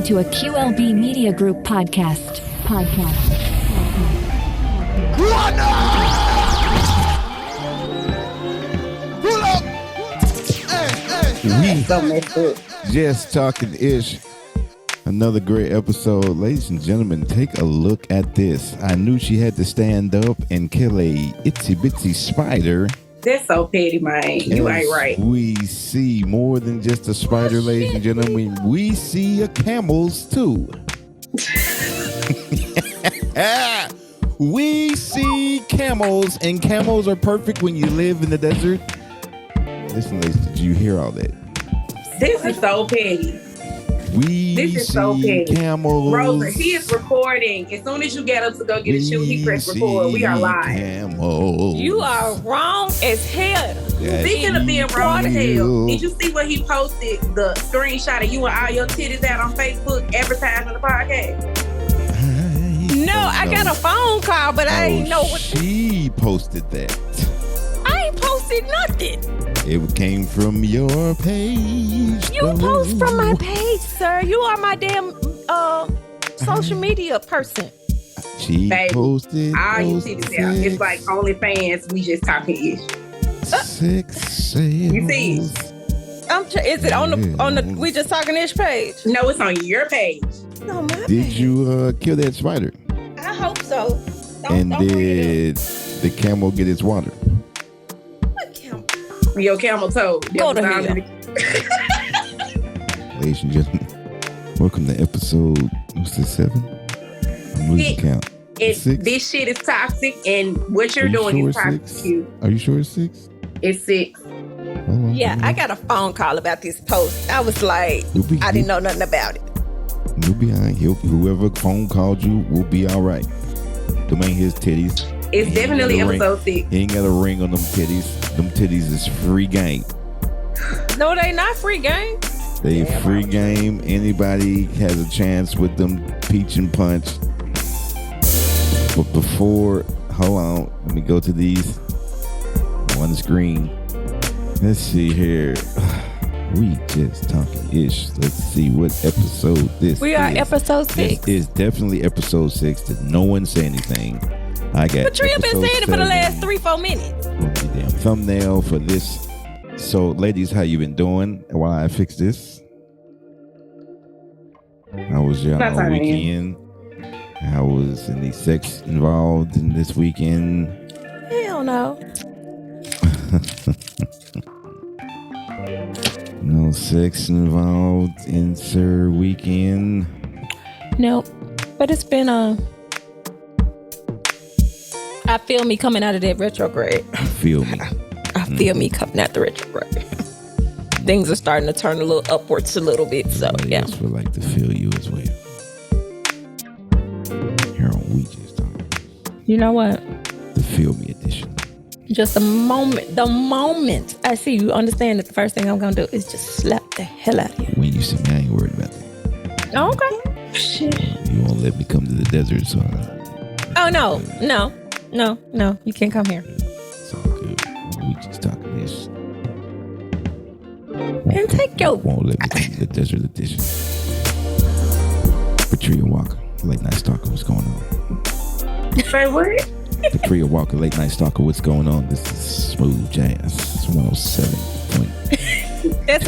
listening to a QLB Media Group podcast. We just talking ish. Another great episode. Ladies and gentlemen, take a look at this. I knew she had to stand up and kill a itsy bitsy spider. That's so petty, man. You ain't right. We see more than just a spider, ladies and gentlemen. We see a camels too. We see camels, and camels are perfect when you live in the desert. Listen, ladies, did you hear all that? This is so petty. This is so petty. Camels. Rosa, he is recording. As soon as you get up to go get a shoe, he press record. We are live. Camels. You are wrong as hell. Speaking of being wrong as hell, did you see what he posted? The screenshot of you and all your titties out on Facebook advertising the podcast? No, I got a phone call, but I didn't know what. She posted that. I ain't posted nothing. It came from your page. You post from my page, sir. You are my damn social media person. She posted. All you see this out. It's like OnlyFans. We just talking ish. 6 sales. You see? Is it on the We Just Talking Ish page? No, it's on your page. No, my Did page. you kill that spider? I hope so. Don't did the camel get its water? What camel? Your camel toe. Go to hell. Ladies and gentlemen, welcome to episode, what's this, 7? I'm losing count. 6? This shit is toxic, and what you're doing is toxic. 6? Are you sure it's 6? It's 6. Yeah, I got a phone call about this post. I was like, I didn't know nothing about it. You'll be all right. Whoever phone called you will be all right. Them ain't his titties. It's definitely episode 6. He ain't got a ring on them titties. Them titties is free game. No, they not free game. They free game. Anybody has a chance with them peach and punch. But before, hold on. Let me go to these. One screen. Let's see here. We just talking ish. Let's see what episode this is. We are episode 6. This is definitely episode 6. Did no one say anything? I got. But Tria been saying it for the last 3-4 minutes. Damn thumbnail for this. So, ladies, how you been doing while I fix this? How was your weekend? How was any sex involved in this weekend? Hell no. No sex involved in Sir weekend? Nope. But it's been I feel me coming out of that retrograde. You feel me? I feel me coming out the retrograde. Things are starting to turn a little upwards a little bit. So yeah. I would like to feel you as well. Here on We Just Talking. You know what? The Feel Me edition. Just the moment I see you understand that the first thing I'm gonna do is just slap the hell out of you. When you see me, I ain't worried about that. Oh, okay. Shit. You won't let me come to the desert, so. Oh no. You can't come here. It's all good. We just talking this. And take your. Won't let me come to the desert edition. Patria Walker, late night stalker. What's going on? Say what? Patria Walker, late night stalker. What's going on? This is smooth jazz. It's 107. That's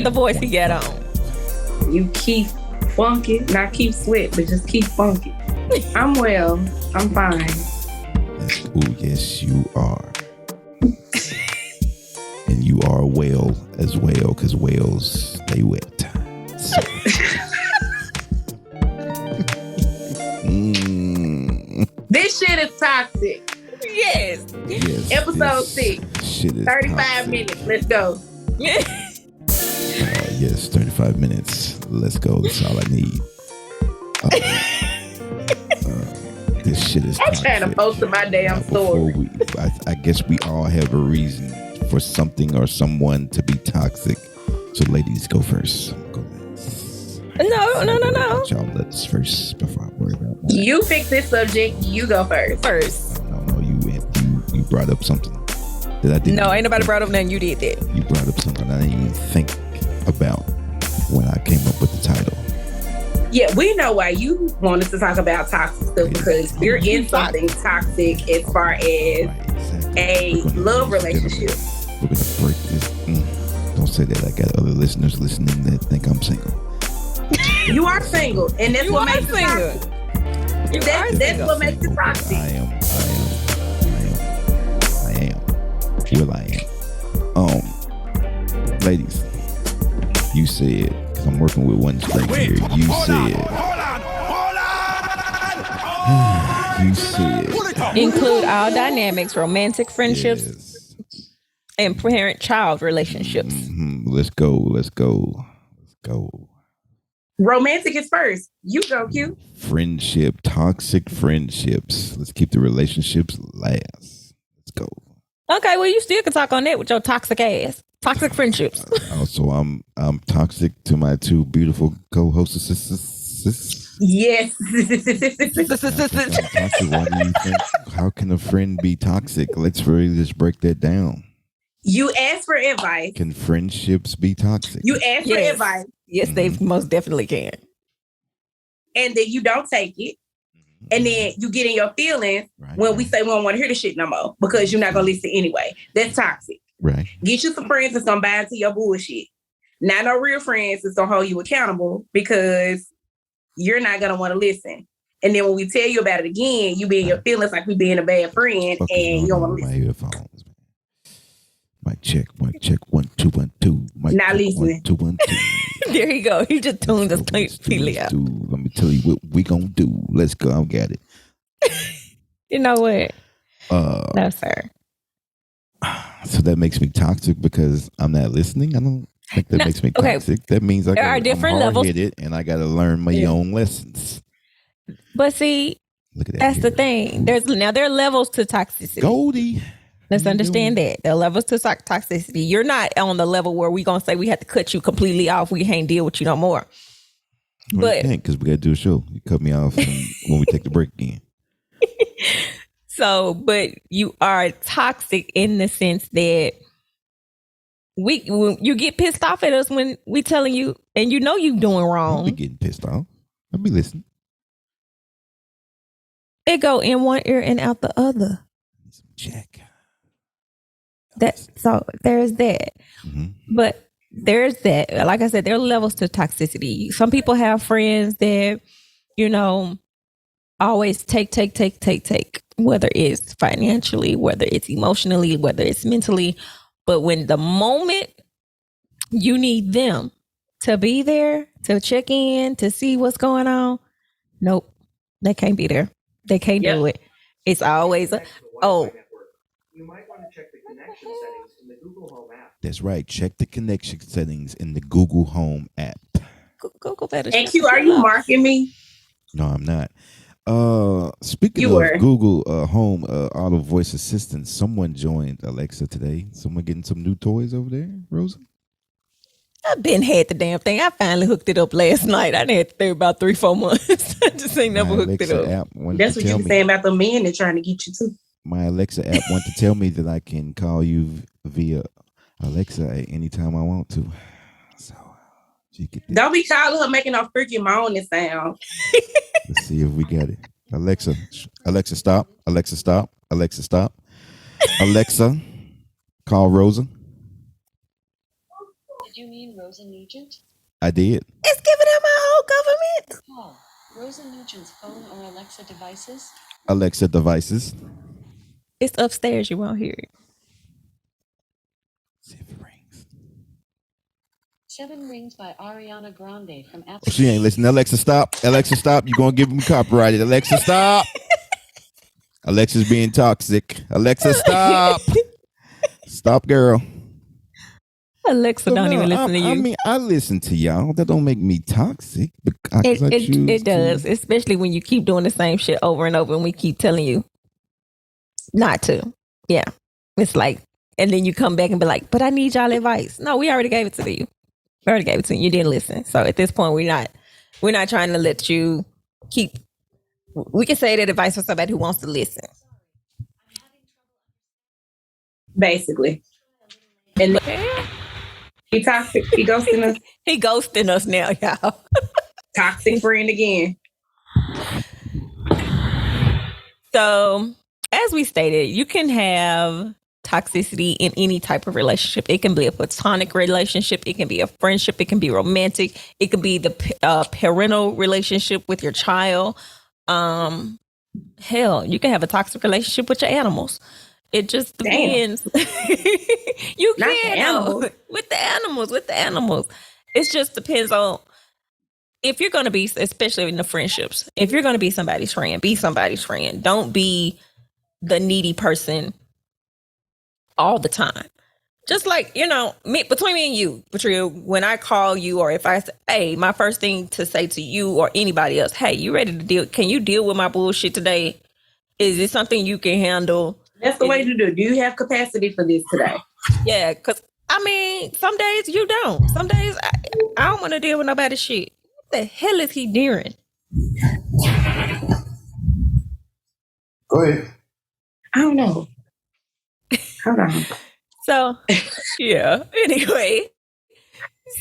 the voice he got on. You keep funky, not keep sweat, but just keep funky. I'm well. I'm fine. Oh, yes, you are. And you are whale as well, because whales, they wet. So. This shit is toxic. Yes. Episode 6. Shit is 35 toxic. minutes. Let's go. Yes, 35 minutes. Let's go. That's all I need. This shit is I'm trying to post to my damn story. I guess we all have a reason for something or someone to be toxic. So ladies, go first. Go last. No. Y'all let's first before I worry about that. You pick this subject. You go first. No, you brought up something that I didn't. No, ain't nobody brought up nothing. You did that. You brought up something I didn't even think about when I came up with the title. Yeah, we know why you wanted to talk about toxic stuff because you're in something toxic as far as a love relationship. We're gonna break this. Don't say that. I got other listeners listening that think I'm single. You are single, and that's what makes it toxic. That's what makes it toxic. I am. Well, I am. Ladies, you said, because I'm working with one straight here. You said. Include all dynamics, romantic friendships, and parent-child relationships. Mm-hmm. Let's go. Romantic is first. You go, Q. Friendship, toxic friendships. Let's keep the relationships last. Let's go. Okay, well, you still can talk on that with your toxic ass. Toxic friendships. Also, I'm toxic to my two beautiful co-hostesses. Yes. Toxic. Why do you think? How can a friend be toxic? Let's really just break that down. You ask for advice. Can friendships be toxic? You ask for advice. Yes, they most definitely can. And then you don't take it. And then you get in your feelings when we say we don't want to hear the shit no more because you're not going to listen anyway. That's toxic. Right. Get you some friends that's going to buy into your bullshit. Not no real friends that's going to hold you accountable because you're not going to want to listen. And then when we tell you about it again, you be in your feelings like we being a bad friend and you don't want to listen. My earphones. Mic check. 1 2 1 2. Not listening. 1 2 1 2. There you go. He just tuned us completely out. Let me tell you what we gonna do. Let's go. I got it. You know what? No, sir. So that makes me toxic because I'm not listening. I don't think that makes me toxic. Okay. That means I'm hard-headed and I got to learn my own lessons. But see, that's the thing. There are levels to toxicity. Goldie. Let's understand that. There are levels to toxicity. You're not on the level where we're going to say we have to cut you completely off. We can't deal with you no more. Well, but because we got to do a show. You cut me off when we take the break again. So, but you are toxic in the sense that you get pissed off at us when we telling you and you know you doing wrong. I'll be getting pissed off. I'll be listening. It go in one ear and out the other. Check. So there's that. Mm-hmm. But there's that. Like I said, there are levels to toxicity. Some people have friends that, always take, whether it's financially, whether it's emotionally, whether it's mentally. But when the moment you need them to be there, to check in, to see what's going on, nope, they can't be there. They can't do it. It's always you might want to check the connection settings in the Google Home app. That's right. Check the connection settings in the Google Home app. Google better. And Q, are you marking me? No, I'm not. Speaking of Google Home auto voice assistant, someone joined Alexa today. Someone getting some new toys over there, Rosa? I've been had the damn thing. I finally hooked it up last night. I had it there about 3-4 months. I just ain't never hooked it up. That's what you were saying about the men that trying to get you too. My Alexa app wants to tell me that I can call you via Alexa at any time I want to. So you get that. Don't be calling her making no freaking moaning sound. Let's see if we get it. Alexa stop. Alexa stop. Alexa stop. Alexa, call Rosa. Did you mean Rosa Nugent? I did. It's giving her my whole government. Call Rosa Nugent's phone or Alexa devices. Alexa devices. It's upstairs. You won't hear it. See if it rings. 7 Rings by Ariana Grande from Ep6. Oh, she ain't listening. Alexa, stop. Alexa, stop. You're going to give me copyrighted. Alexa, stop. Alexa's being toxic. Alexa, stop. Stop, girl. Alexa don't even listen to you. I mean, I listen to y'all. That don't make me toxic. It does, especially when you keep doing the same shit over and over and we keep telling you not to. Yeah. It's like, and then you come back and be like, but I need y'all advice. No, we already gave it to you. We already gave it to you. You didn't listen. So at this point, we're not trying to let you we can say that advice for somebody who wants to listen. Basically. And he toxic. He ghosting us. He ghosting us now, y'all. Toxic friend again. So, as we stated, you can have toxicity in any type of relationship. It can be a platonic relationship. It can be a friendship. It can be romantic. It can be the parental relationship with your child. Hell, you can have a toxic relationship with your animals. It just depends. You Not can the animals. with the animals. It just depends on if you're going to be, especially in the friendships. If you're going to be somebody's friend, be somebody's friend. Don't be the needy person all the time. Just like, between me and you, Patria, when I call you or if I say, hey, my first thing to say to you or anybody else, hey, you ready to deal? Can you deal with my bullshit today? Is it something you can handle? That's the way to do it. Do you have capacity for this today? Yeah, because, some days you don't. Some days I don't want to deal with nobody's shit. What the hell is he doing? Go ahead. I don't know. Hold on. So, yeah. Anyway,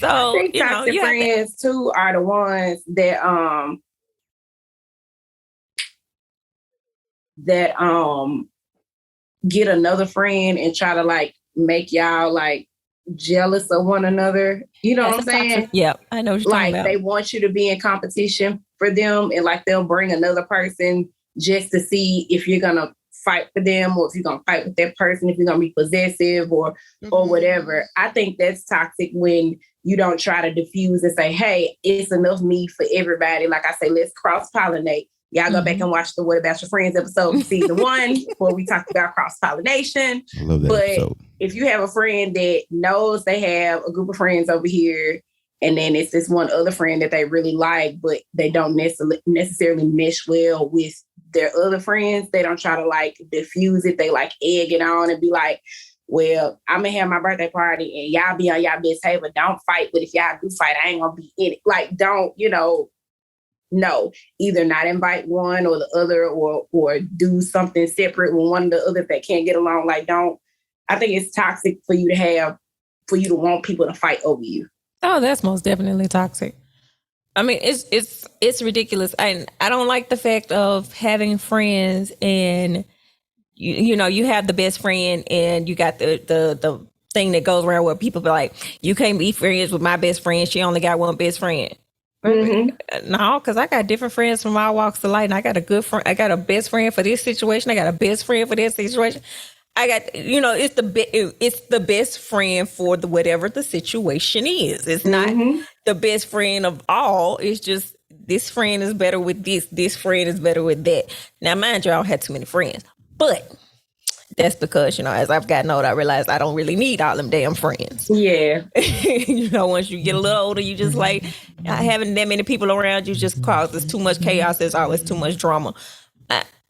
so I think toxic friends too are the ones that get another friend and try to like make y'all like jealous of one another. You know what I'm saying? Toxic. Yeah, I know what you're talking about. They want you to be in competition for them, and like they'll bring another person just to see if you're gonna fight for them or if you're gonna fight with that person, if you're gonna be possessive or whatever. I think that's toxic when you don't try to diffuse and say, hey, it's enough me for everybody. Like I say, let's cross-pollinate. Y'all go back and watch the What About Your Friends episode, season 1, where we talked about cross-pollination. I love that episode. If you have a friend that knows they have a group of friends over here, and then it's this one other friend that they really like, but they don't necessarily mesh well with their other friends, they don't try to like diffuse it. They like egg it on and be like, well, I'm going to have my birthday party and y'all be on y'all best behavior. Don't fight, but if y'all do fight, I ain't going to be in it. Like, don't, no, either not invite one or the other or do something separate with one of the other if they can't get along. Like, I think it's toxic for you to want people to fight over you. Oh, that's most definitely toxic. I mean, it's ridiculous. And I don't like the fact of having friends and you have the best friend and you got the thing that goes around where people be like, you can't be friends with my best friend. She only got one best friend. Mm-hmm. No, because I got different friends from all walks of life, and I got a good friend. I got a best friend for this situation. I got a best friend for this situation. I got, it's the best friend for whatever the situation is. It's not the best friend of all. It's just this friend is better with this friend is better with that. Now, mind you, I don't have too many friends, but that's because, as I've gotten older, I realized I don't really need all them damn friends. Yeah. Once you get a little older, you just like having that many people around you just causes too much chaos. There's always too much drama.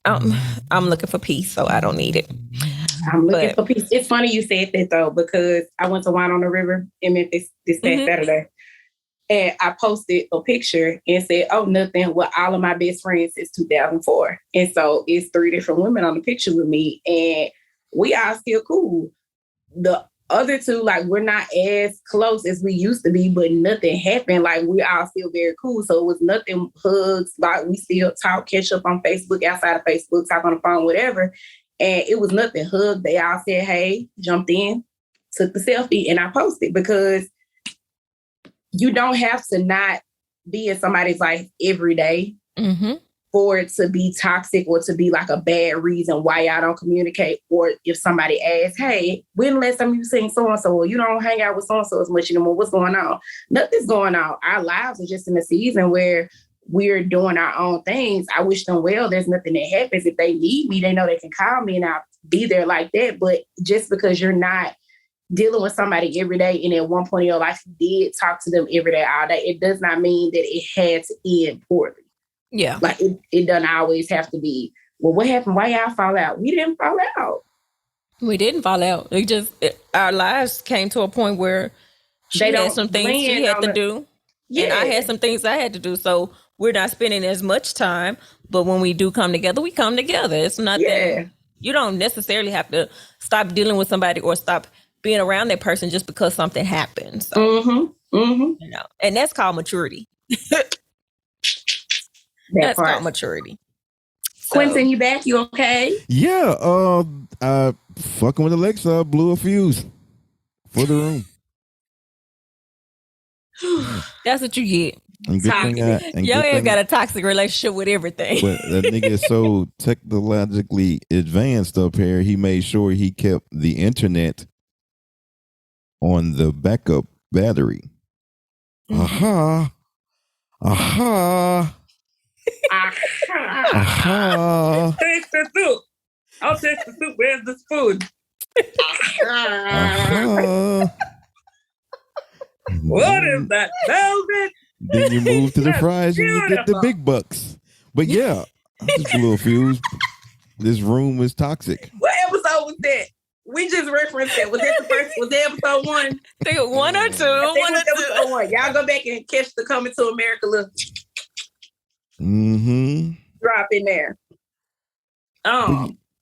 I'm looking for peace, so I don't need it. I'm looking for peace. It's funny you said that though, because I went to Wine on the River in Memphis this past Saturday. And I posted a picture and said, oh, nothing with all of my best friends since 2004. And so it's 3 different women on the picture with me. And we are still cool. The other 2, like, we're not as close as we used to be, but nothing happened. Like, we all still very cool. So it was nothing hugs. Like, we still talk, catch up on Facebook, outside of Facebook, talk on the phone, whatever. And it was nothing hug. They all said, hey, jumped in, took the selfie, and I posted because you don't have to not be in somebody's life every day for it to be toxic or to be like a bad reason why y'all don't communicate. Or if somebody asks, hey, when last time you seen so-and-so, or you don't hang out with so-and-so as much anymore, what's going on? Nothing's going on. Our lives are just in a season where we're doing our own things. I wish them well. There's nothing that happens. If they need me, they know they can call me and I'll be there like that. But just because you're not dealing with somebody every day and at one point in your life you did talk to them every day, all day, it does not mean that it had to end poorly. Yeah. Like it doesn't always have to be, well, what happened? Why y'all fall out? We didn't fall out. We didn't fall out. Our lives came to a point where she had some things she had to do. Yeah. And I had some things I had to do. So we're not spending as much time, but when we do come together, we come together. It's nothing. Yeah. You don't necessarily have to stop dealing with somebody or stop being around that person just because something happens. So, and that's called maturity. That's part. called maturity. So, Quentin, you back? You okay? Yeah, fucking with Alexa, blew a fuse for the room. that's what you get. And good thing Your ass got a toxic relationship with everything. but that nigga is so technologically advanced up here, he made sure he kept the internet on the backup battery. Aha. Aha. Aha. Taste the soup. I'll taste the soup. Where's the spoon? Aha. What is that? Velvet? Then you move to the That's fries and you get the beautiful. big bucks. But yeah, I just blew a fuse. This room is toxic. What episode was that? We just referenced that. Was that the first? Was that episode 1? I think one or two. I think One it or was two. episode 1. Y'all go back and catch the Coming to America little drop in there.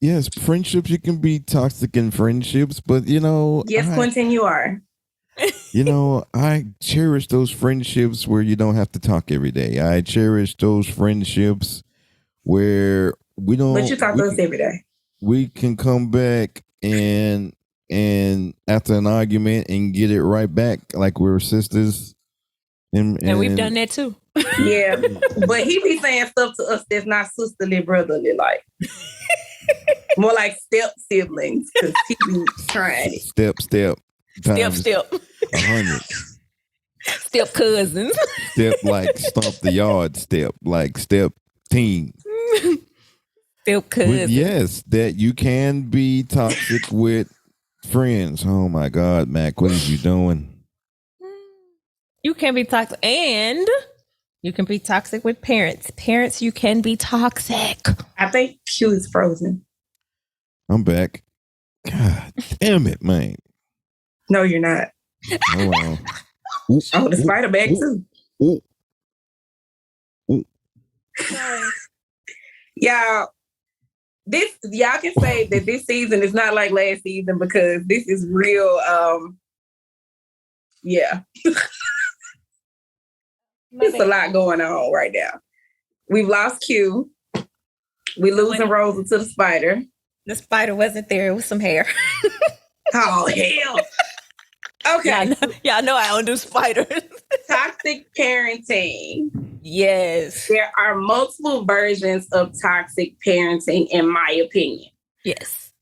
Yes, friendships, you can be toxic in friendships, but Yes, Quentin, you are. I cherish those friendships where you don't have to talk every day. I cherish those friendships where we don't. But you talk to us every day. We can come back and after an argument and get it right back like we're sisters. And we've done that too. Yeah, but he be saying stuff to us that's not sisterly, brotherly, like more like step siblings, because he be trying it. Step. Step. 100. Step cousins. Step like stomp the yard. Step like step team. Step cousins. But yes, that you can be toxic with friends. Oh my God, Mac, what are you doing? You can be toxic, and you can be toxic with parents. Parents, you can be toxic. I think Q is frozen. I'm back. God damn it, man. No, you're not. Hold on. Oh, the spider back too. Ooh. Y'all can say that this season is not like last season because this is real. Yeah. There's a lot going on right now. We've lost Q. We losing Rosa to the spider. The spider wasn't there. It was some hair. Oh, hell. Okay. Y'all know I don't do spiders. Toxic parenting. Yes. There are multiple versions of toxic parenting, in my opinion. Yes.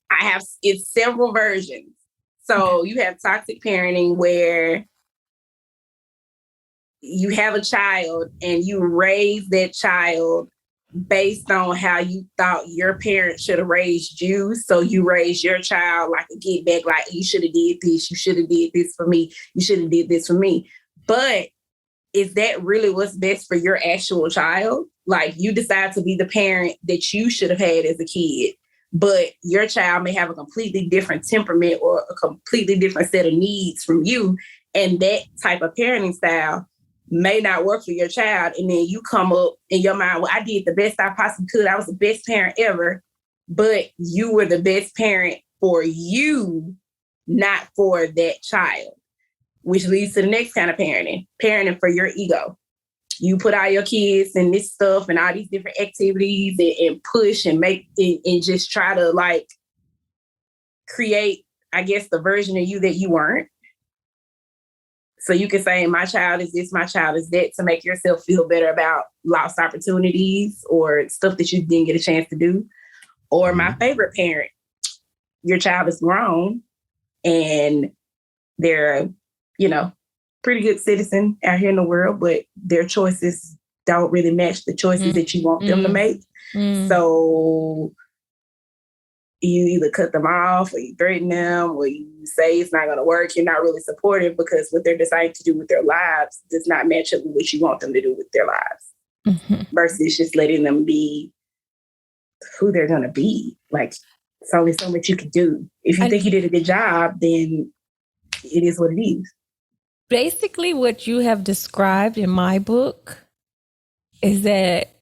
It's several versions. So you have toxic parenting where you have a child and you raise that child based on how you thought your parents should have raised you. So you raise your child like a get back, like you should have did this, you should have did this for me, you should have did this for me. But is that really what's best for your actual child? Like you decide to be the parent that you should have had as a kid, but your child may have a completely different temperament or a completely different set of needs from you. And that type of parenting style may not work for your child. And then you come up in your mind, well, I did the best I possibly could. I was the best parent ever, but you were the best parent for you, not for that child, which leads to the next kind of parenting for your ego. You put all your kids in this stuff and all these different activities and push and make and just try to like create, I guess, the version of you that you weren't. So you can say, my child is this, my child is that, to make yourself feel better about lost opportunities or stuff that you didn't get a chance to do. Or my favorite parent, your child is grown and they're, pretty good citizen out here in the world, but their choices don't really match the choices that you want them to make. So you either cut them off or you threaten them or you say it's not going to work. You're not really supportive because what they're deciding to do with their lives does not match up with what you want them to do with their lives. Versus just letting them be who they're going to be. Like, it's only so much you can do. If you think you did a good job, then it is what it is. Basically, what you have described in my book is that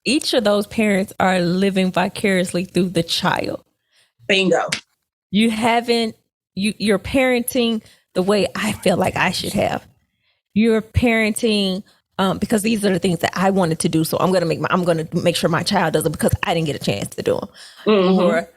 each of those parents are living vicariously through the child. Bingo. You're parenting the way I feel like I should have. You're parenting because these are the things that I wanted to do. So I'm going to make sure my child does it because I didn't get a chance to do them. Or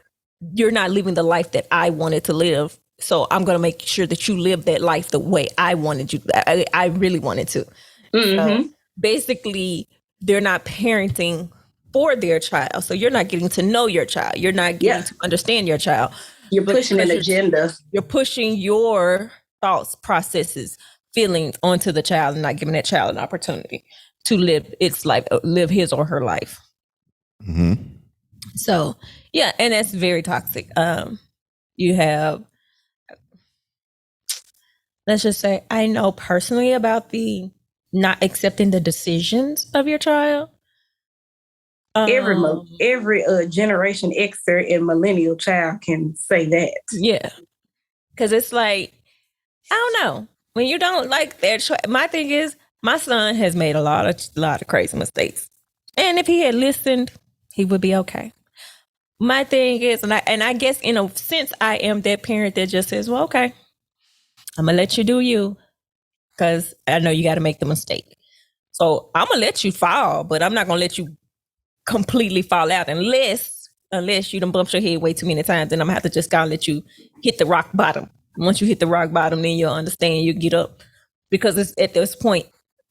you're not living the life that I wanted to live. So I'm going to make sure that you live that life the way I wanted you. I really wanted to. So basically, they're not parenting for their child. So you're not getting to know your child. You're not getting to understand your child. You're pushing an agenda. You're pushing your thoughts, processes, feelings onto the child and not giving that child an opportunity to live its life, live his or her life. So, yeah, and that's very toxic. You have, let's just say, I know personally about the not accepting the decisions of your child. Every Generation Xer and millennial child can say that. Yeah, because it's like, I don't know, when you don't like their choice. My thing is, my son has made a lot of crazy mistakes, and if he had listened, he would be okay. My thing is, and I guess in a sense, I am that parent that just says, well, okay, I'm gonna let you do you, because I know you got to make the mistake. So I'm gonna let you fall, but I'm not gonna let you completely fall out unless you done bumped your head way too many times. Then I'm gonna have to just gotta let you hit the rock bottom. Once you hit the rock bottom, then you'll understand. You get up, because it's at this point,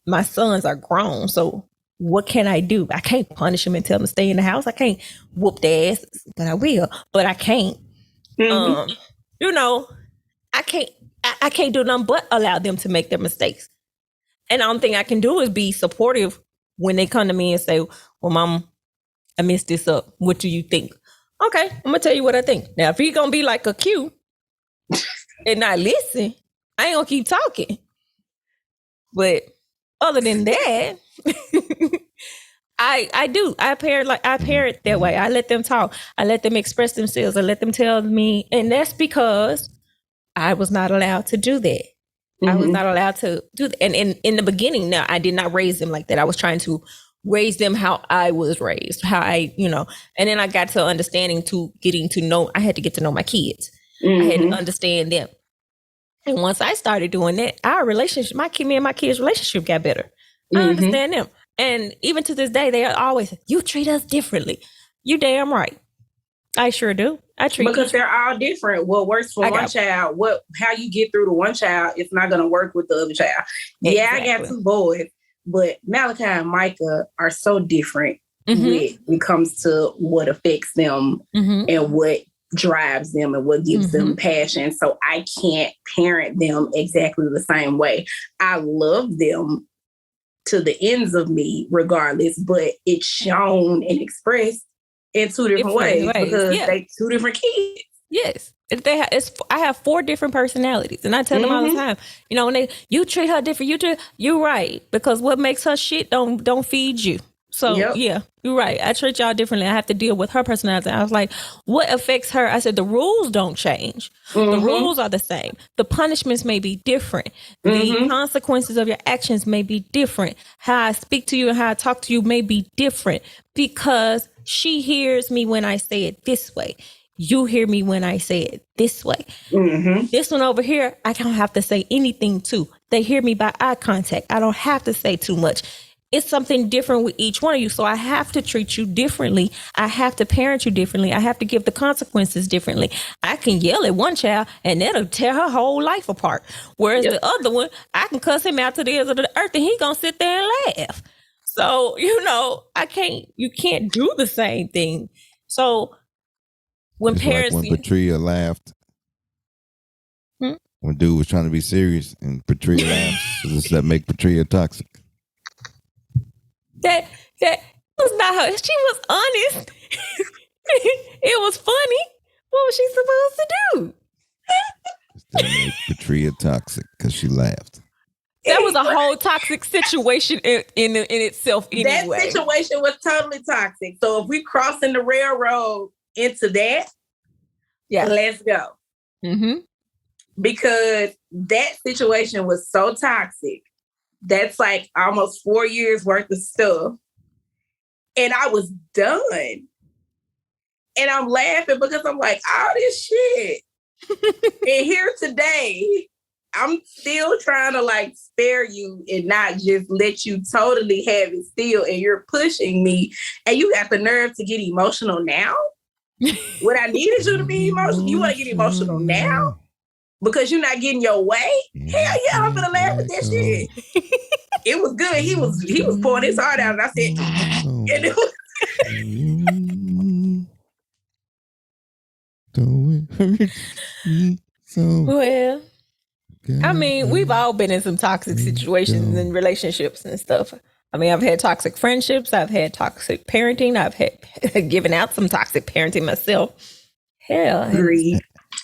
my sons are grown. So what can I do? I can't punish them and tell them to stay in the house. I can't whoop their ass, but I will. But I can't. You know, I can't. I can't do nothing but allow them to make their mistakes. And the only thing I can do is be supportive when they come to me and say, "Well, Mom, I messed this up. What do you think?" Okay, I'm gonna tell you what I think. Now, if he's gonna be like a Q and not listen, I ain't gonna keep talking. But other than that, I parent that way. I let them talk. I let them express themselves. I let them tell me, and that's because I was not allowed to do that. I was not allowed to do that. And in the beginning, now I did not raise them like that. I was trying to raise them how I was raised, how I, and then I got to understanding to getting to know, I had to get to know my kids. I had to understand them. And once I started doing that, our relationship, me and my kids' relationship got better. I understand them. And even to this day, they are always, you treat us differently. You damn right. I sure do. I treat because they're all different. What works for one child, how you get through to one child, it's not going to work with the other child. Exactly. Yeah, I got 2 boys, but Malachi and Micah are so different when it comes to what affects them and what drives them and what gives them passion. So I can't parent them exactly the same way. I love them to the ends of me regardless, but it's shown and expressed in 2 different ways because they 2 different kids. Yes. I have 4 different personalities, and I tell them all the time, when you treat her different, you're right, because what makes her shit don't feed you. So yeah, you're right. I treat y'all differently. I have to deal with her personality. I was like, what affects her? I said, the rules don't change. The rules are the same. The punishments may be different. The consequences of your actions may be different. How I speak to you and how I talk to you may be different, because she hears me when I say it this way. You hear me when I say it this way. This one over here, I don't have to say anything to. They hear me by eye contact. I don't have to say too much. It's something different with each one of you. So I have to treat you differently. I have to parent you differently. I have to give the consequences differently. I can yell at one child and that'll tear her whole life apart. Whereas the other one, I can cuss him out to the ends of the earth and he gonna sit there and laugh. So, you can't do the same thing. So when it's parents... like when Patria laughed. When dude was trying to be serious and Patria laughed. So does that make Patria toxic? That was not her. She was honest. It was funny. What was she supposed to do? That made Patria toxic because she laughed. That was a whole toxic situation in itself anyway. That situation was totally toxic. So if we crossing the railroad into that, let's go. Because that situation was so toxic. That's like almost 4 years worth of stuff. And I was done. And I'm laughing because I'm like, all this shit. And here today, I'm still trying to like spare you and not just let you totally have it still. And you're pushing me, and you got the nerve to get emotional now. What I needed you to be emotional, you want to get emotional now because you're not getting your way. Hell yeah, I'm gonna laugh at that shit. It was good. He was pouring his heart out, and I said, and it was. Well, I mean, we've all been in some toxic situations and relationships and stuff. I mean, I've had toxic friendships. I've had toxic parenting. I've had given out some toxic parenting myself. Hell,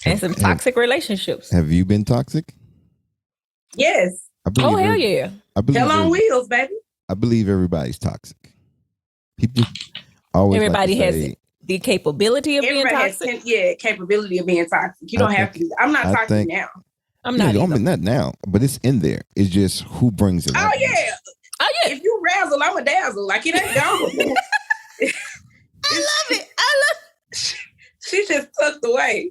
and some toxic relationships. Have you been toxic? Yes. Oh, hell yeah. Hell on wheels, baby. I believe everybody's toxic. People always Everybody like to has say, the capability of being toxic. Capability of being toxic. You don't have to. I'm not toxic now. I'm not. I mean, not now, but it's in there. It's just who brings it up. Oh yeah. If you razzle, I'm a dazzle. Like it ain't gone. I love it. She just tucked away.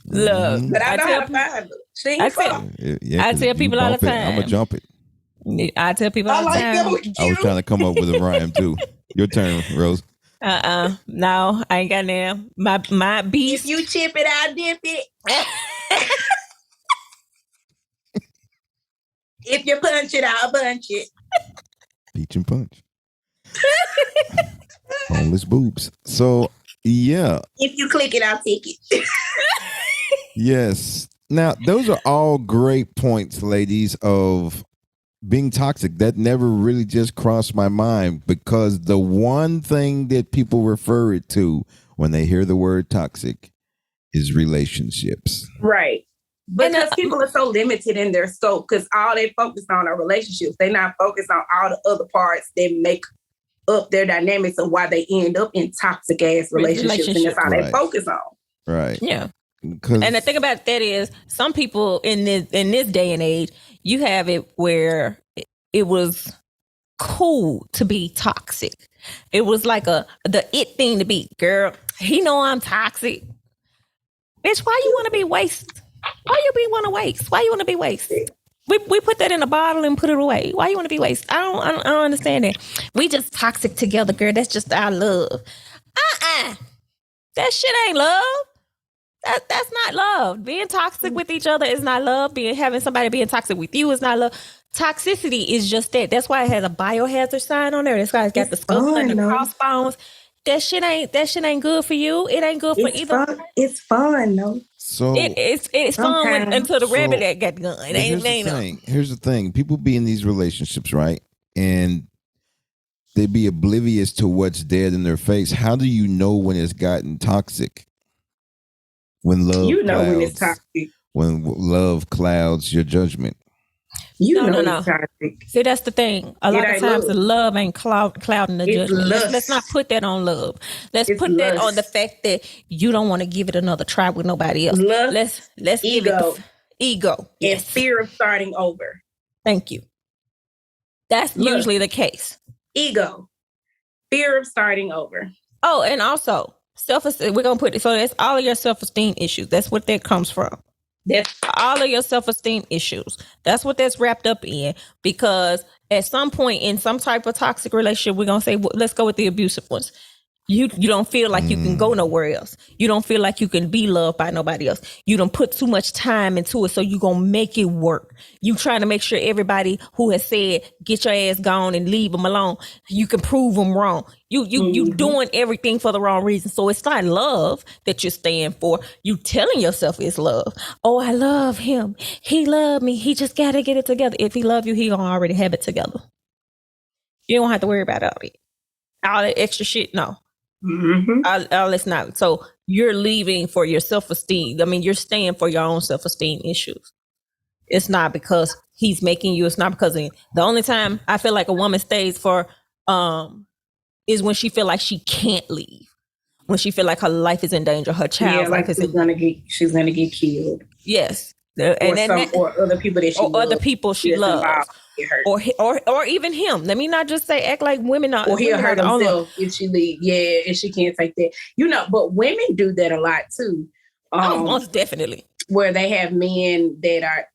Look, but I know how to find her. I tell people all the time. I'm gonna jump it. I tell people all the time. I was trying to come up with a rhyme too. Your turn, Rose. No, I ain't got now. My beast. If you chip it, I'll dip it. If you punch it, I'll bunch it. Peach and punch. Homeless boobs. So yeah. If you click it, I'll take it. Yes. Now, those are all great points, ladies, of being toxic. That never really just crossed my mind, because the one thing that people refer it to when they hear the word toxic is relationships. Right. Because people are so limited in their scope, because all they focus on are relationships. They're not focused on all the other parts that make up their dynamics of why they end up in toxic ass relationships. And that's all they focus on. Right. Yeah. And the thing about that is, some people in this day and age, you have it where it was cool to be toxic. It was like the it thing to be. Girl, he know I'm toxic. Bitch, why you want to be wasted? Why you want to waste? Why you want to be wasted? We put that in a bottle and put it away. Why you want to be wasted? I don't understand that. We just toxic together, girl. That's just our love. That shit ain't love. That's not love. Being toxic with each other is not love. Having somebody being toxic with you is not love. Toxicity is just that. That's why it has a biohazard sign on there. That's why it's got the skull and the crossbones. That shit ain't good for you. It ain't good for either. It's fun, though. So it's fun until the rabbit that got gun. Here's the thing. People be in these relationships, right? And they be oblivious to what's dead in their face. How do you know when it's gotten toxic? When love when it's toxic. When love clouds your judgment. No. See, that's the thing. A lot of times the love ain't clouding the judgment. Let's not put that on love. Let's put that on the fact that you don't want to give it another try with nobody else. Let's give it ego. And fear of starting over. Thank you. That's usually the case. Ego. Fear of starting over. Oh, and also self-esteem. We're gonna put it. So that's all of your self-esteem issues. That's what that comes from. That's all of your self-esteem issues. That's what that's wrapped up in. Because at some point in some type of toxic relationship, we're gonna say, well, let's go with the abusive ones. You don't feel like you can go nowhere else. You don't feel like you can be loved by nobody else. You don't put too much time into it, so you gonna make it work. You trying to make sure everybody who has said get your ass gone and leave them alone, you can prove them wrong. You doing everything for the wrong reason. So it's not love that you're staying for. You telling yourself it's love. Oh, I love him. He loved me. He just gotta get it together. If he love you, he gonna already have it together. You don't have to worry about all that extra shit. No. All it's not. So you're leaving for your self-esteem. I mean, you're staying for your own self-esteem issues. It's not because he's making you. It's not because the only time I feel like a woman stays for is when she feel like she can't leave. When she feel like her life is in danger, her child's life is she's gonna get killed. Yes, or other people that she or other people she loves. Or even him. Let me not just say act like women are. Or he'll hurt himself if she leave. Yeah, and she can't take that. But women do that a lot too. Most definitely. Where they have men that are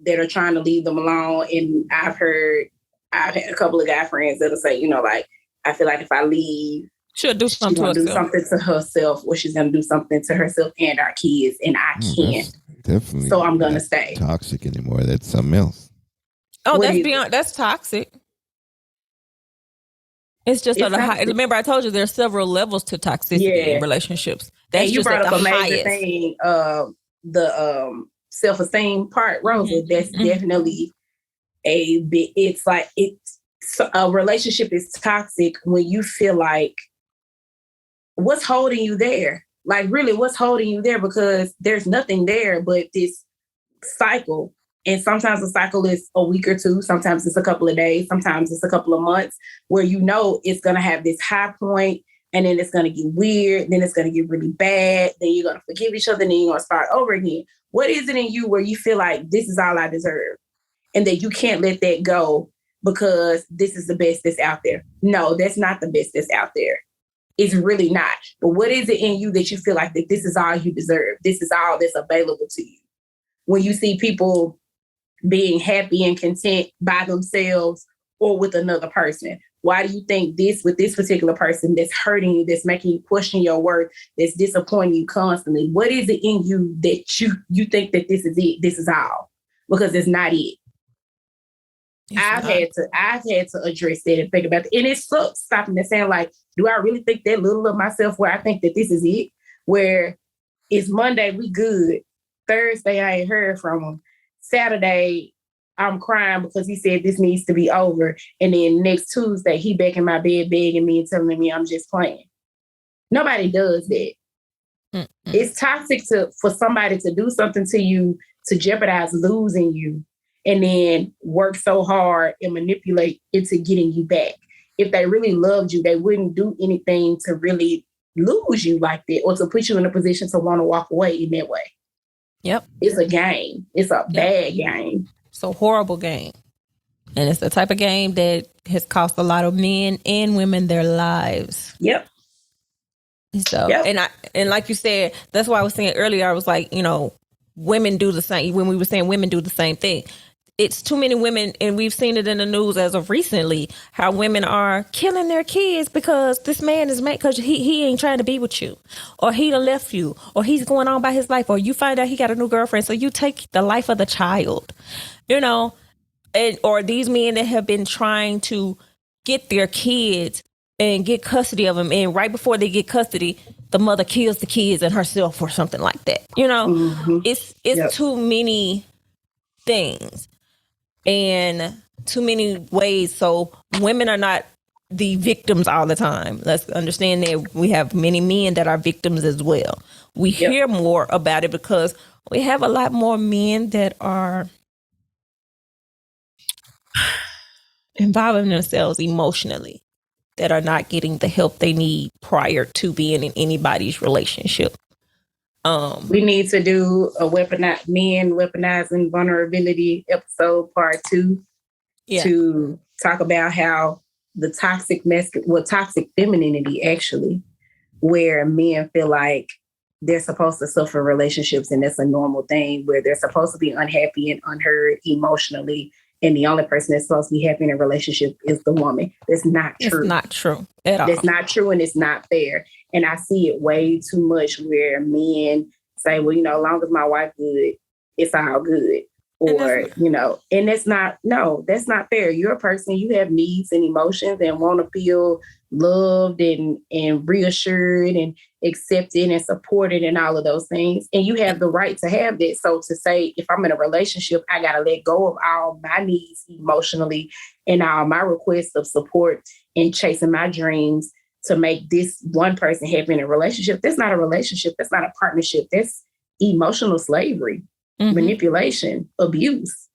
that are trying to leave them alone. And I've had a couple of guy friends that'll say, you know, like, I feel like if I leave, She'll do she's something to going to do herself. something to herself, or she's going to do something to herself and our kids, and I can't. That's definitely So I'm going to not stay. toxic anymore. That's something else. Oh, What that's is beyond. That's toxic. It's just It's at a high. toxic. Remember, I told you there's several levels to toxicity in Yeah. relationships. That's And you just brought at up the a major highest. thing, the self-esteem part, Rosa. That's definitely a bit. It's like a relationship is toxic when you feel like what's holding you there. Like, really, what's holding you there? Because there's nothing there but this cycle. And sometimes the cycle is a week or two. Sometimes it's a couple of days. Sometimes it's a couple of months where you know it's going to have this high point, and then it's going to get weird. Then it's going to get really bad. Then you're going to forgive each other. And then you're going to start over again. What is it in you where you feel like this is all I deserve, and that you can't let that go because this is the best that's out there? No, that's not the best that's out there. It's really not. But what is it in you that you feel like that this is all you deserve? This is all that's available to you. When you see people being happy and content by themselves or with another person, why do you think this with this particular person that's hurting you, that's making you question your worth, that's disappointing you constantly? What is it in you that you think that this is it? This is all? Because it's not it. I've had to address that and think about it. And it sucks stopping and saying, like, do I really think that little of myself where I think that this is it? Where it's Monday, we good. Thursday, I ain't heard from him. Saturday, I'm crying because he said this needs to be over. And then next Tuesday, he back in my bed begging me and telling me I'm just playing. Nobody does that. Mm-mm. It's toxic for somebody to do something to you to jeopardize losing you, and then work so hard and manipulate into getting you back. If they really loved you, they wouldn't do anything to really lose you like that, or to put you in a position to want to walk away in that way. Yep. It's a game. It's a bad game. It's a horrible game. And it's the type of game that has cost a lot of men and women their lives. Yep. So, and like you said, that's why I was saying earlier, I was like, you know, women do the same. When we were saying women do the same thing, it's too many women, and we've seen it in the news as of recently, how women are killing their kids because this man is mad because he ain't trying to be with you, or he done left you, or he's going on by his life, or you find out he got a new girlfriend, so you take the life of the child, you know, and or these men that have been trying to get their kids and get custody of them, and right before they get custody, the mother kills the kids and herself or something like that. You know, it's too many things and too many ways. So women are not the victims all the time. Let's understand that we have many men that are victims as well. We hear more about it because we have a lot more men that are involving themselves emotionally, that are not getting the help they need prior to being in anybody's relationship. We need to do a men weaponizing vulnerability episode part 2 to talk about how the toxic femininity actually, where men feel like they're supposed to suffer relationships and that's a normal thing, where they're supposed to be unhappy and unheard emotionally, and the only person that's supposed to be happy in a relationship is the woman. That's not true. It's not true at all. That's not true, and it's not fair. And I see it way too much where men say, well, you know, as long as my wife good, it's all good. Or, you know, and that's not fair. You're a person, you have needs and emotions and want to feel loved and reassured and accepted and supported and all of those things. And you have the right to have that. So to say, if I'm in a relationship, I got to let go of all my needs emotionally and all my requests of support and chasing my dreams to make this one person happy in a relationship. That's not a relationship. That's not a partnership. That's emotional slavery, manipulation, abuse.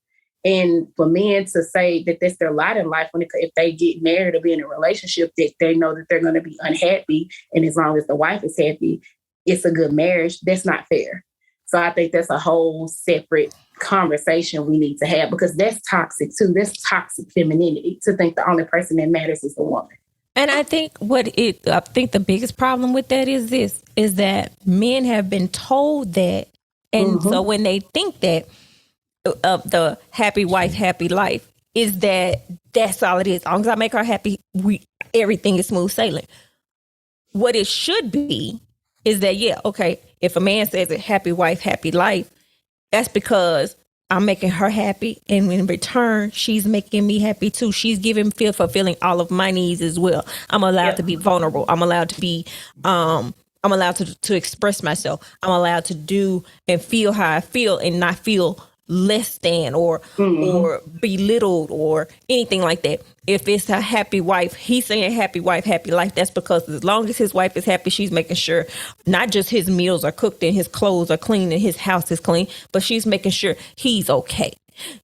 And for men to say that that's their lot in life, if they get married or be in a relationship, that they know that they're going to be unhappy, and as long as the wife is happy, it's a good marriage, that's not fair. So I think that's a whole separate conversation we need to have, because that's toxic too. That's toxic femininity, to think the only person that matters is the woman. And I think the biggest problem with that is that men have been told that. And so when they think that, of the happy wife, happy life is that that's all it is. As long as I make her happy, everything is smooth sailing. What it should be is that, yeah, okay, if a man says it, happy wife, happy life, that's because I'm making her happy, and in return, she's making me happy too. She's fulfilling all of my needs as well. I'm allowed to be vulnerable. I'm allowed to be, I'm allowed to express myself. I'm allowed to do and feel how I feel and not feel less than or belittled or anything like that. If it's a happy wife, he's saying happy wife, happy life. That's because as long as his wife is happy, she's making sure not just his meals are cooked and his clothes are clean and his house is clean, but she's making sure he's okay,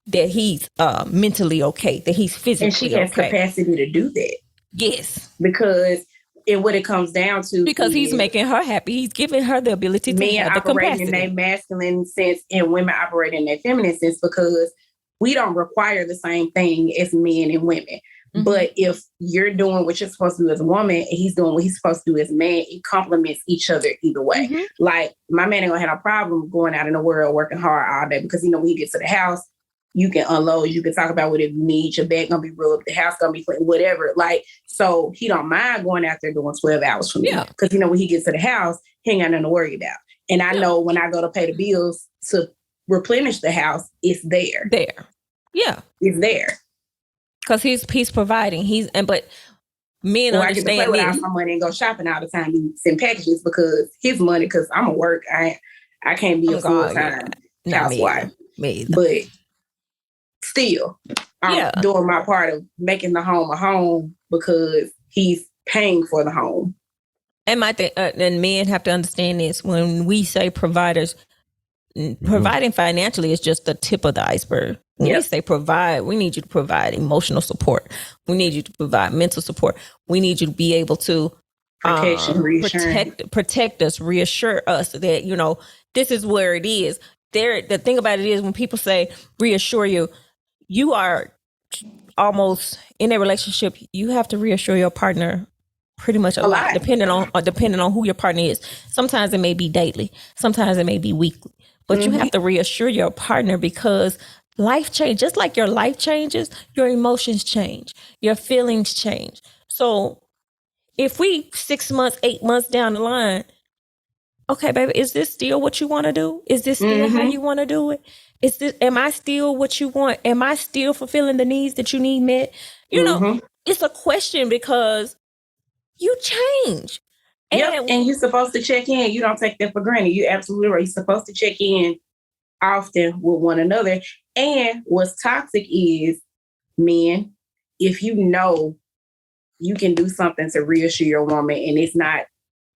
that he's mentally okay, that he's physically okay. And she has capacity to do that. Yes. Because what it comes down to, because he's making her happy. He's giving her the ability to have the capacity. Men operating in their masculine sense and women operating in their feminine sense, because we don't require the same thing as men and women. Mm-hmm. But if you're doing what you're supposed to do as a woman and he's doing what he's supposed to do as a man, it complements each other either way. Mm-hmm. Like, my man ain't gonna have no problem going out in the world working hard all day, because when he gets to the house, you can unload, you can talk about what it needs, your bed gonna be rubbed, the house gonna be clean, whatever. Like, so he don't mind going out there doing 12 hours for me. Because when he gets to the house, he ain't got nothing to worry about. And I know when I go to pay the bills to replenish the house, it's there. Yeah. It's there. Because he's providing. But men understand I get to play without some money and go shopping all the time and send packages because his money, because I'm at work. I can't be a full-time housewife. Me either. But still, I'm doing my part of making the home a home because he's paying for the home. And my thing, and men have to understand this. When we say providers, providing financially is just the tip of the iceberg. When we say provide, we need you to provide emotional support. We need you to provide mental support. We need you to be able to protect us, reassure us that, this is where it is. The thing about it is, when people say reassure you, you are almost in a relationship. You have to reassure your partner pretty much a lot, depending on who your partner is. Sometimes it may be daily, sometimes it may be weekly, but you have to reassure your partner, because life changes. Just like your life changes, your emotions change, your feelings change. So if we 6 months, 8 months down the line, okay, baby, is this still what you want to do? Is this still how you want to do it? Am I still what you want? Am I still fulfilling the needs that you need met? It's a question, because you change. And you're supposed to check in. You don't take that for granted. You're absolutely right. You're supposed to check in often with one another. And what's toxic is, men, if you know you can do something to reassure your woman and it's not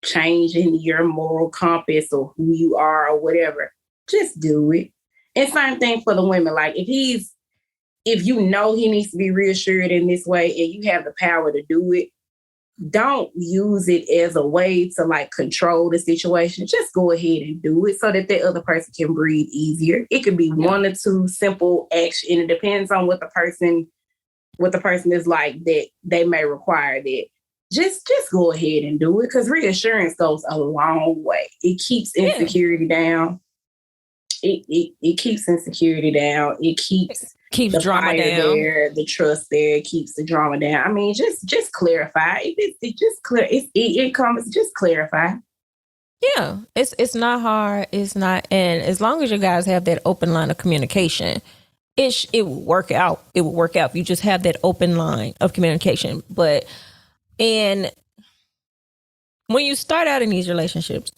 changing your moral compass or who you are or whatever, just do it. And same thing for the women. Like, if you know he needs to be reassured in this way and you have the power to do it, don't use it as a way to control the situation. Just go ahead and do it so that the other person can breathe easier. It could be one or two simple actions, and it depends on what the person is like that they may require that. Just go ahead and do it, because reassurance goes a long way. It keeps insecurity down. It keeps insecurity down. It keeps the drama down. There, the trust there. It keeps the drama down. I mean, just clarify. Just clarify. Yeah, it's not hard. It's not, and as long as you guys have that open line of communication, it will work out. It will work out if you just have that open line of communication. And when you start out in these relationships,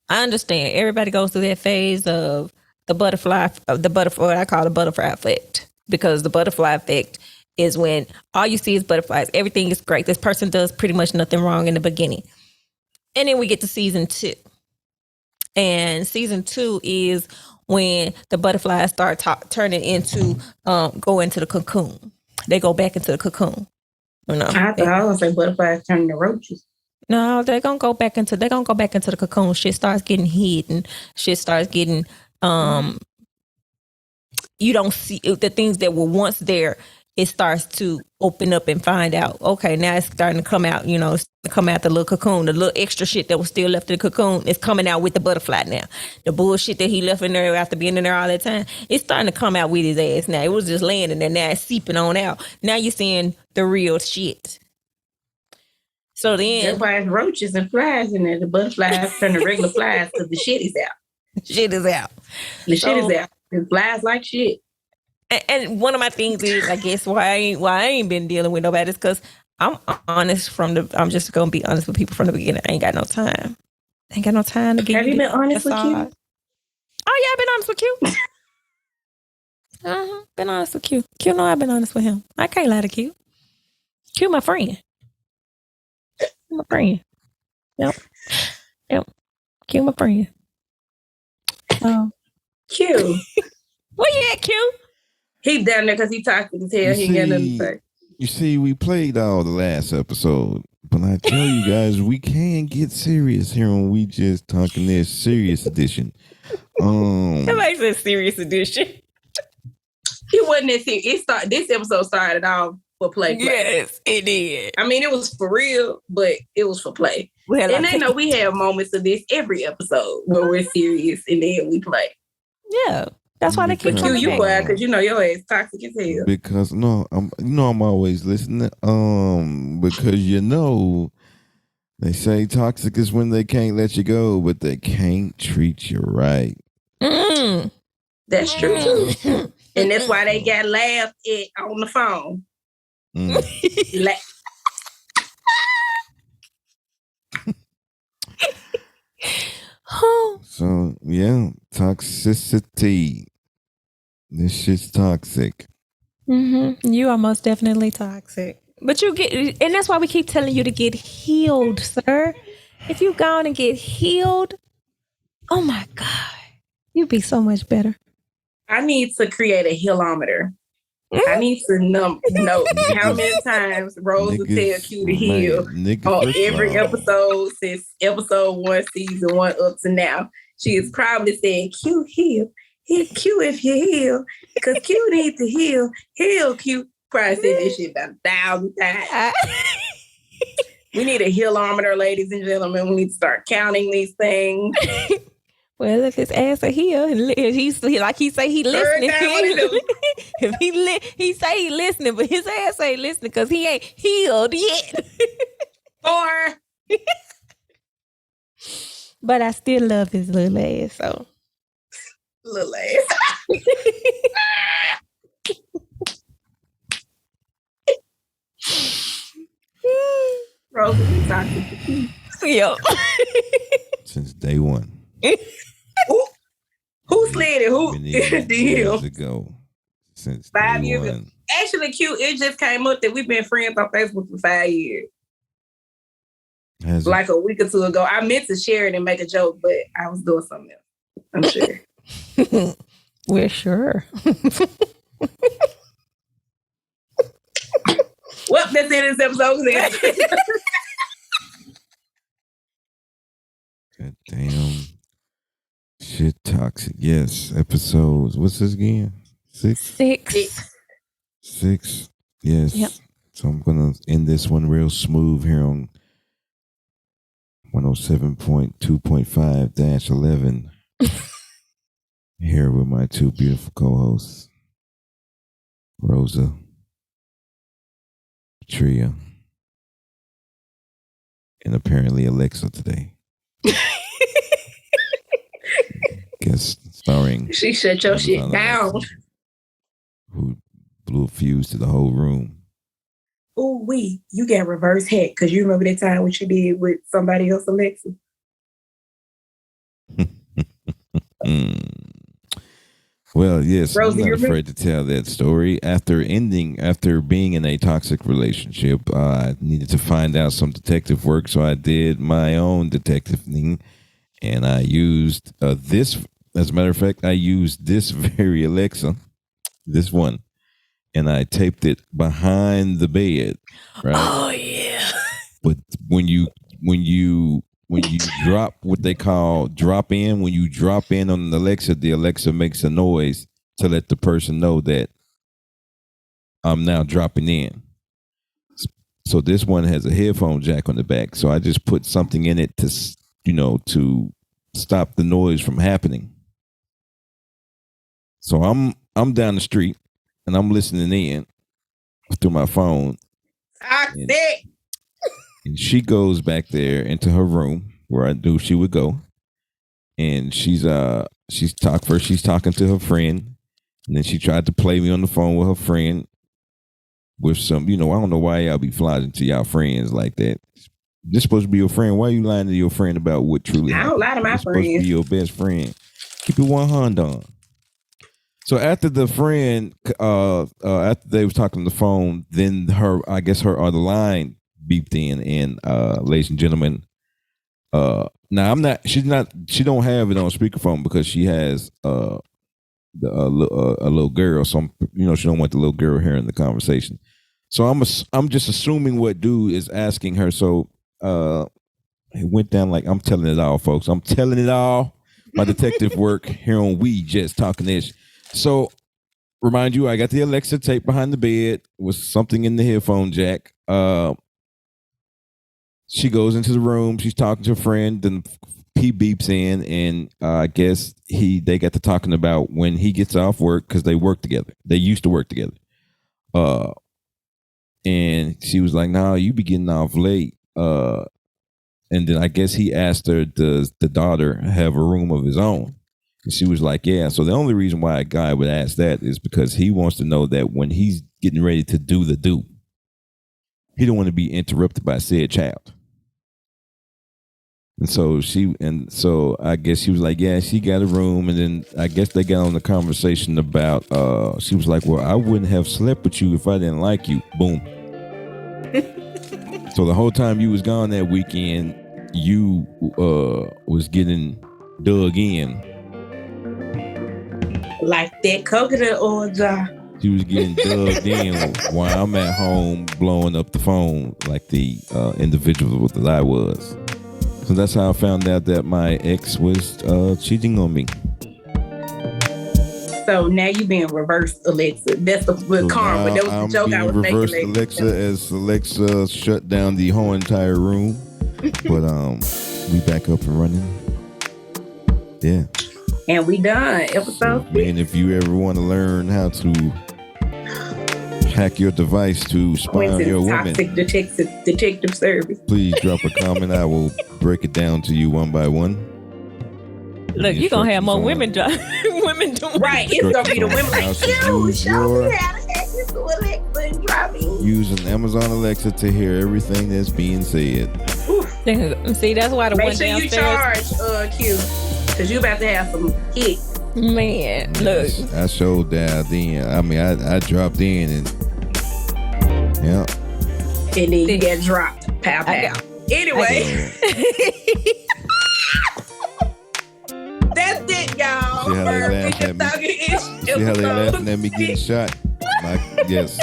I understand everybody goes through that phase of the butterfly, what I call the butterfly effect, because the butterfly effect is when all you see is butterflies. Everything is great. This person does pretty much nothing wrong in the beginning. And then we get to season 2. And season 2 is when the butterflies start turning into, go into the cocoon. They go back into the cocoon. I thought I was going to say butterflies turning to roaches. No, they're gonna go back into the cocoon. Shit starts getting hidden. Shit starts getting you don't see the things that were once there. it starts to open up and find out, okay, now it's starting to come out, it's to come out the little cocoon, the little extra shit that was still left in the cocoon is coming out with the butterfly now. The bullshit that he left in there after being in there all that time, it's starting to come out with his ass now. It was just laying in there, now it's seeping on out. Now you're seeing the real shit. So then... That's why it's roaches and flies in there. The butterflies turn to regular flies because the shit is out. Shit is out. The shit is out. The flies like shit. And one of my things is, I guess, why I ain't been dealing with nobody is because I'm honest I'm just going to be honest with people from the beginning. I ain't got no time. I ain't got no time to get... Have you been honest with Q? Oh, yeah, I've been honest with Q. Been honest with Q. Q know I've been honest with him. I can't lie to Q. Q my friend. My friend. Yep. Q my friend. Q. Where you at, Q? He down there because he toxic as hell. He ain't got nothing to say. You see, we played all the last episode, but I tell you guys, we can get serious here when we just talking this serious edition. Somebody said serious edition. He wasn't that serious. This episode started off for play. Yes, it did. I mean, it was for real, but it was for play. Well, and they know we have moments of this every episode where we're serious and then we play. Yeah. That's why they keep But you quiet because you know your ass toxic as hell. Because I'm always listening. Because they say toxic is when they can't let you go, but they can't treat you right. That's true too, and that's why they got laughed at on the phone. So yeah, toxicity. This shit's toxic. You are most definitely toxic. But and that's why we keep telling you to get healed, sir. If you go on and get healed, oh my God, you'd be so much better. I need to create a healometer. I need to know how many times Rose will tell Q to heal on every episode since episode 1, season 1 up to now. She has probably said, Q, heal. Hit Q if you heal. Because Q needs to heal. Heal, Q. Probably said this shit about 1,000 times. We need a healometer, ladies and gentlemen. We need to start counting these things. Well, if his ass a heal, he's like he say he listening. If he say he listening, but his ass ain't listening because he ain't healed yet. Or, but I still love his little ass. So, little ass. Rose will be toxic. Yep. Since day one. Who slid it? Who did years ago? Since 5 years ago. Actually, Q, it just came up that we've been friends on Facebook for 5 years. Like a week or two ago. I meant to share it and make a joke, but I was doing something else. I'm sure. We're sure. Well, that's it in this episode. God damn. Shit toxic. Yes. Episodes. What's this again? 6? 6. Yes. Yep. So I'm going to end this one real smooth here on 107.2.5-11. Here with my two beautiful co-hosts, Rosa, Tria, and apparently Alexa today. Guest starring. She shut your shit down. Who blew a fuse to the whole room. Oh, you got reverse hack because you remember that time what you did with somebody else, Alexa. Well, yes, Rosie, I'm not afraid to tell that story. After being in a toxic relationship, I needed to find out some detective work, so I did my own detective thing, and I used this. As a matter of fact, I used this very Alexa, this one, and I taped it behind the bed. Right? Oh yeah. But when you drop what they call drop in, when you drop in on the Alexa makes a noise to let the person know that I'm now dropping in. So this one has a headphone jack on the back. So I just put something in it to stop the noise from happening. So I'm down the street and I'm listening in through my phone. And she goes back there into her room where I knew she would go. And she's talking to her friend. And then she tried to play me on the phone with her friend with some, I don't know why y'all be flying to y'all friends like that. This supposed to be your friend. Why are you lying to your friend about what truly happened? I don't lie to my supposed to be your best friend. Keep it 100. So after the friend, after they was talking on the phone, then her other line beeped in, and ladies and gentlemen, now she don't have it on speakerphone because she has a little girl, so she don't want the little girl hearing the conversation. So I'm just assuming what dude is asking her. So it went down like I'm telling it all, folks. I'm telling it all. My detective work here on We Just Talking Ish. So, remind you, I got the Alexa tape behind the bed with something in the headphone jack. She goes into the room. She's talking to a friend. Then he beeps in, and I guess they got to talking about when he gets off work because they work together. They used to work together. And she was like, "No, you be getting off late." And then I guess he asked her, "Does the daughter have a room of his own?" And she was like, yeah. So the only reason why a guy would ask that is because he wants to know that when he's getting ready to do the do, he don't want to be interrupted by said child. And so I guess she was like, yeah, she got a room. And then I guess they got on the conversation about, she was like, well, I wouldn't have slept with you if I didn't like you. Boom. So the whole time you was gone that weekend, you was getting dug in. Like that coconut oil jar. She was getting dug in while I'm at home blowing up the phone like the individual that I was. So that's how I found out that my ex was cheating on me. So now you being reversed, Alexa. That's the karma. That was the joke I was making. Reversed Alexa as Alexa shut down the whole entire room. But we back up and running. Yeah. And we done. Episode 6. And if you ever want to learn how to hack your device to spy on your woman, toxic detective service, please drop a comment. I will break it down to you one by one. Look, you're going to have more women doing right, it's going to be the women like, show me how to hack this to Alexa and drop me. Use an Amazon Alexa to hear everything that's being said. See, that's why the Make one sure downstairs. you charge, Q, because you about to have some hits. Man, look. I showed that then. I mean, I dropped in and yeah. And then you get dropped. Pow, pow. Anyway. That's it, y'all. See how they laughing at me? See how they laughing at me getting shot? Yes,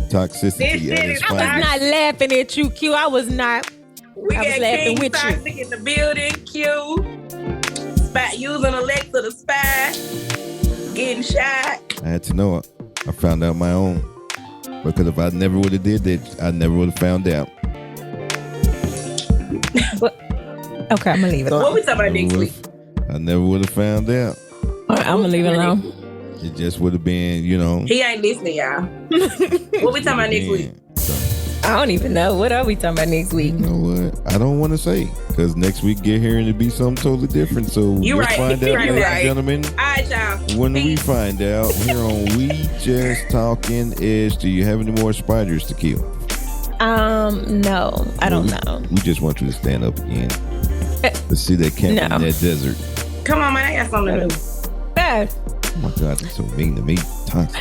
toxicity at its I was finest. not laughing at you, Q. I was not. We I was got laughing King with Toxic in the building. Q. Using Alexa to spy. Getting shot. I had to know it. I found out my own. Because if I never would have did that, I never would have found out. Okay, I'm going to leave it alone. What we talking about next week? I never would have found out. All right, I'm going to leave it alone. It just would have been, He ain't listening, y'all. What we talking about next week? I don't even know. What are we talking about next week? You know what? I don't want to say. Because next week get here and it'll be something totally different. So you we'll right. find out, ladies and gentlemen. All right, y'all. When we find out here on We Just Talking Ish, do you have any more spiders to kill? No, I don't know. We just want you to stand up again. Let's see that camp in that desert. Come on, man. I got something to do. Oh my God, that's so mean to me. Toxic.